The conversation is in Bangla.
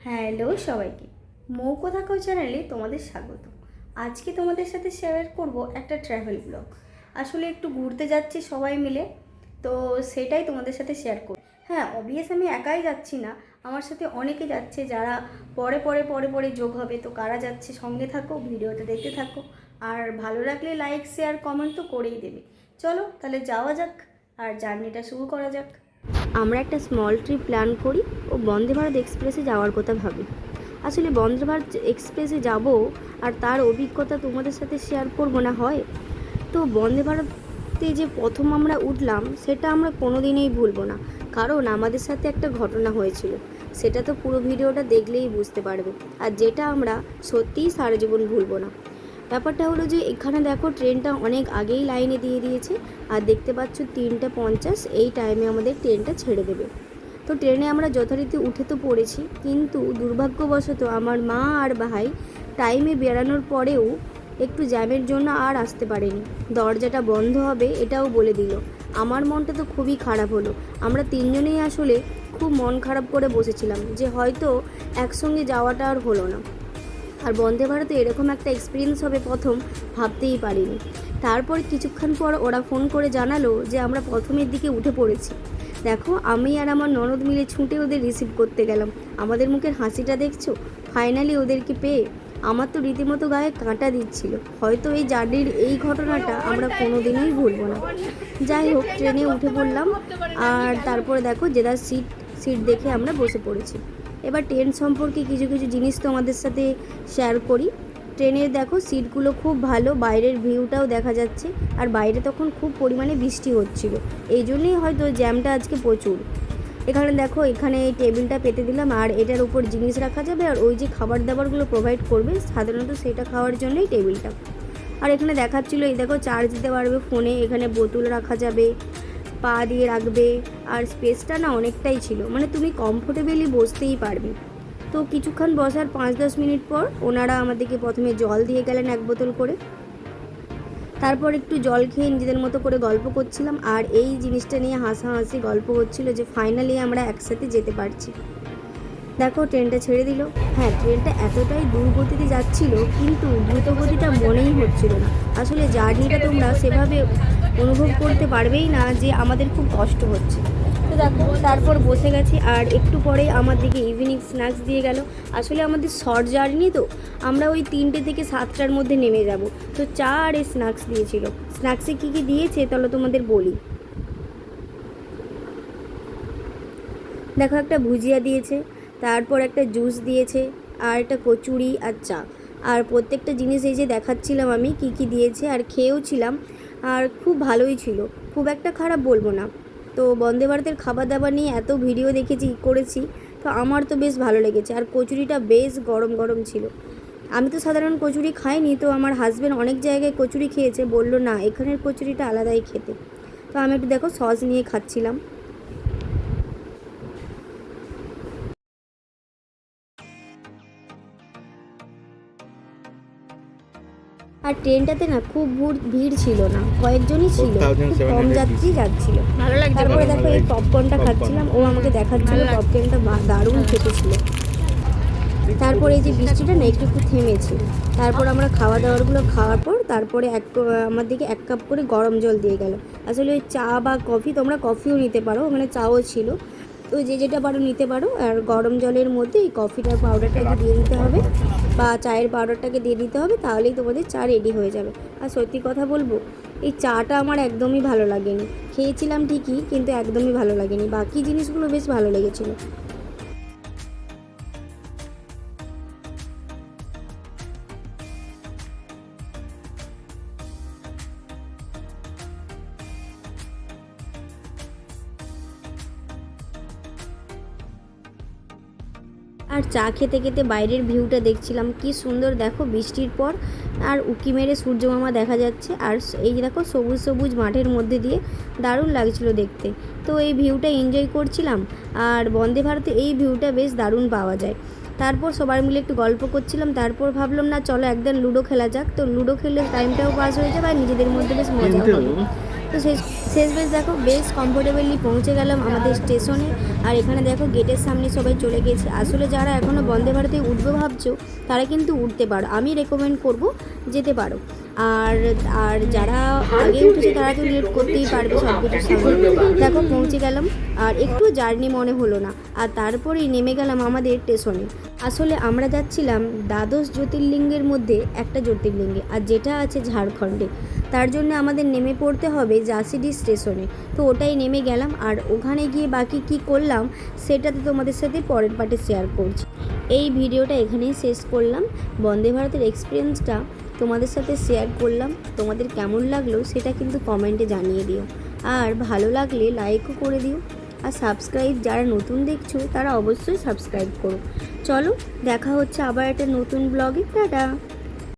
হ্যালো সবাইকে, মৌ কথা কও চ্যানেলে তোমাদের স্বাগত। আজকে তোমাদের সাথে শেয়ার করব একটা ট্রাভেল ব্লগ। আসলে একটু ঘুরতে যাচ্ছি সবাই মিলে, তো সেটাই তোমাদের সাথে শেয়ার করব। হ্যাঁ, অবভিয়াস আমি একাই যাচ্ছি না, আমার সাথে অনেকে যাচ্ছে যারা পরে যোগ হবে। তো কারা যাচ্ছে সঙ্গে থাকো, ভিডিওটা দেখতে থাকো, আর ভালো লাগলে লাইক শেয়ার কমেন্ট তো করেই দেবে। চলো তাহলে যাওয়া যাক আর জার্নিটা শুরু করা যাক। আমরা একটা স্মল ট্রিপ প্ল্যান করি ও বন্দে ভারত এক্সপ্রেসে যাওয়ার কথা ভাবি। আসলে বন্দে ভারত এক্সপ্রেসে যাব আর তার অভিজ্ঞতা তোমাদের সাথে শেয়ার করবো না হয়? তো বন্দে ভারতে যে প্রথম আমরা উঠলাম সেটা আমরা কোনো দিনই ভুলবো না, কারণ আমাদের সাথে একটা ঘটনা হয়েছিল। সেটা তো পুরো ভিডিওটা দেখলেই বুঝতে পারবে, আর যেটা আমরা সত্যিই সারা জীবন ভুলবো না। ব্যাপারটা হলো যে এখানে দেখো ট্রেনটা অনেক আগেই লাইনে দিয়ে দিয়েছে, আর দেখতে পাচ্ছ 3:50 এই টাইমে আমাদের ট্রেনটা ছেড়ে দেবে। তো ট্রেনে আমরা যথারীতি উঠে তো পড়েছি, কিন্তু দুর্ভাগ্যবশত আমার মা আর ভাই টাইমে বেরানোর পরেও একটু জ্যামের জন্য আর আসতে পারেনি। দরজাটা বন্ধ হবে এটাও বলে দিল। আমার মনটা তো খুবই খারাপ হলো। আমরা তিনজনেই আসলে খুব মন খারাপ করে বসেছিলাম যে হয়তো একসঙ্গে যাওয়াটা আর হলো না। আর বন্দে ভারতে এরকম একটা এক্সপিরিয়েন্স হবে প্রথম ভাবতেই পারিনি। তারপর কিছুক্ষণ পর ওরা ফোন করে জানালো যে আমরা প্রথমের দিকে উঠে পড়েছি। দেখো আমি আর আমার ননদ মিলে ছুটে ওদের রিসিভ করতে গেলাম। আমাদের মুখের হাসিটা দেখছো? ফাইনালি ওদেরকে পেয়ে আমার তো রীতিমতো গায়ে কাঁটা দিচ্ছিল। হয়তো এই জার্নির এই ঘটনাটা আমরা কোনোদিনই ভুলবো না। যাই হোক, ট্রেনে উঠে পড়লাম, আর তারপরে দেখো যেদার সিট দেখে আমরা বসে পড়েছি। এবার ট্রেন সম্পর্কে কিছু কিছু জিনিস তো আমাদের সাথে শেয়ার করি। ট্রেনের দেখো সিটগুলো খুব ভালো, বাইরের ভিউটাও দেখা যাচ্ছে, আর বাইরে তখন খুব পরিমাণে বৃষ্টি হচ্ছিল, এই জন্যই হয়তো জ্যামটা আজকে প্রচুর। এখানে দেখো, এখানে এই টেবিলটা পেতে দিলাম, আর এটার উপর জিনিস রাখা যাবে, আর ওই যে খাবার দাবারগুলো প্রোভাইড করবে সাধারণত সেটা খাওয়ার জন্যই টেবিলটা। আর এখানে দেখাচ্ছিলো এই দেখো চার্জ দিতে পারবে ফোনে, এখানে বোতল রাখা যাবে, পা দিয়ে রাখবে, আর স্পেসটা না অনেকটাই ছিল, মানে তুমি কমফোর্টেবলি বসতেই পারবে। তো কিছুক্ষণ বসার 5-10 মিনিট পর ওনারা আমাদেরকে প্রথমে জল দিয়ে গেলেন 1 বোতল করে। তারপর একটু জল খেয়ে নিজেদের মতো করে গল্প করছিলাম, আর এই জিনিসটা নিয়ে হাসাহাসি গল্প হচ্ছিল যে ফাইনালি আমরা একসাথে যেতে পারছি। দেখো ট্রেনটা ছেড়ে দিল। হ্যাঁ, ট্রেনটা এতটাই দ্রুতগতিতে যাচ্ছিল, কিন্তু দ্রুতগতিটা মনেই হচ্ছিল না। আসলে জার্নিটা তোমরা সেভাবে অনুভব করতে পারবেই না যে আমাদের খুব কষ্ট হচ্ছে। তো দেখো তারপর বসে গেছি, আর একটু পরেই আমার দিকে ইভিনিং স্ন্যাক্স দিয়ে গেল। আসলে আমাদের শর্ট জার্নি তো, আমরা ওই 3টে থেকে 7টার মধ্যে নেমে যাব। তো চা আর এই স্ন্যাক্স দিয়েছিল। স্ন্যাক্সে কী কী দিয়েছে তাহলে তোমাদের বলি। দেখো একটা ভুজিয়া দিয়েছে, তারপর একটা জুস দিয়েছে, আর একটা কচুরি আর চা। আর প্রত্যেকটা জিনিস এই যে দেখাচ্ছিলাম আমি কি কি দিয়েছে, আর খেয়েও ছিলাম, আর খুব ভালোই ছিল, খুব একটা খারাপ বলবো না। তো বন্দে ভারতের খাবার দাবার নিয়ে এত ভিডিও দেখেছি করেছি, তো আমার তো বেশ ভালো লেগেছে। আর কচুরিটা বেশ গরম গরম ছিল। আমি তো সাধারণ কচুরি খাইনি, তো আমার হাজব্যান্ড অনেক জায়গায় কচুরি খেয়েছে, বললো না এখানের কচুরিটা আলাদাই খেতে। তো আমি একটু দেখো সস নিয়ে খাচ্ছিলাম। আর ট্রেনটাতে না খুব ভিড় ছিল না, কয়েকজনই ছিল, খুব কম যাত্রী যাচ্ছিল। তারপরে দেখো এই পপকর্নটা খাচ্ছিলাম, ও আমাকে দেখাচ্ছিল পপকর্নটা দারুণ খেতে ছিল। তারপরে এই যে বৃষ্টিটা না একটু একটু থেমেছে। তারপর আমরা খাওয়া দাওয়ারগুলো খাওয়ার পর তারপরে আমার দিকে 1 কাপ করে গরম জল দিয়ে গেল। আসলে ওই চা বা কফি, তোমরা কফিও নিতে পারো, ওখানে চাও ছিল, তো যে যেটা পারো নিতে পারো। আর গরম জলের মধ্যে এই কফিটার পাউডারটাকে দিয়ে দিতে হবে, বা চায়ের পাউডারটাকে দিয়ে দিতে হবে, তাহলেই তোমাদের চা রেডি হয়ে যাবে। আর সত্যি কথা বলবো, এই চাটা আমার একদমই ভালো লাগেনি। খেয়েছিলাম ঠিকই, কিন্তু একদমই ভালো লাগেনি, বাকি জিনিসগুলো বেশ ভালো লেগেছিলো। আর চা খেতে খেতে বাইরের ভিউটা দেখছিলাম, কি সুন্দর দেখো বৃষ্টির পর, আর উঁকি মেরে সূর্যমামা দেখা যাচ্ছে, আর এই যে দেখো সবুজ সবুজ মাঠের মধ্যে দিয়ে দারুণ লাগছিল দেখতে। তো এই ভিউটা এনজয় করছিলাম, আর বন্দে ভারতে এই ভিউটা বেশ দারুণ পাওয়া যায়। তারপর সবাই মিলে একটু গল্প করছিলাম, তারপর ভাবলাম না চলো একদিন লুডো খেলা যাক। তো লুডো খেললে টাইমটাও পাস হয়ে যাবে, আর নিজেদের মধ্যে বেশ মজাও হবে। তো শেষ বেশ দেখো বেশ কমফোর্টেবলি পৌঁছে গেলাম আমাদের স্টেশনে। আর এখানে দেখো গেটের সামনে সবাই চলে গেছে। আসলে যারা এখনও বন্দে ভারতে উঠবে ভাবছো তারা কিন্তু উঠতে পারো, আমি রেকমেন্ড করব যেতে পারো। আর আর যারা আগে উঠেছে তারা তো লেট করতেই পারবে সব কিছুর সামনে। দেখো পৌঁছে গেলাম, আর একটু জার্নি মনে হলো না। আর তারপরেই নেমে গেলাম আমাদের স্টেশনে। আসলে আমরা যাচ্ছিলাম দ্বাদশ জ্যোতির্লিঙ্গের মধ্যে একটা জ্যোতির্লিঙ্গে, আর যেটা আছে ঝাড়খণ্ডে। তার জন্য আমাদের নেমে পড়তে হবে জাসিডি স্টেশনে। তো ওটাই নেমে গেলাম, আর ওখানে গিয়ে বাকি কি করলাম সেটাতে তোমাদের সাথে পরের পার্টে শেয়ার করছি। এই ভিডিওটা এখানেই শেষ করলাম। বন্দে ভারতের এক্সপিরিয়েন্সটা তোমাদের সাথে শেয়ার করলাম। তোমাদের কেমন লাগলো সেটা কিন্তু কমেন্টে জানিয়ে দিও, আর ভালো লাগলে লাইকও করে দিও। আর সাবস্ক্রাইব যারা নতুন দেখছো তারা অবশ্যই সাবস্ক্রাইব করো। চলো দেখা হচ্ছে আবার একটা নতুন ব্লগে। টাটা।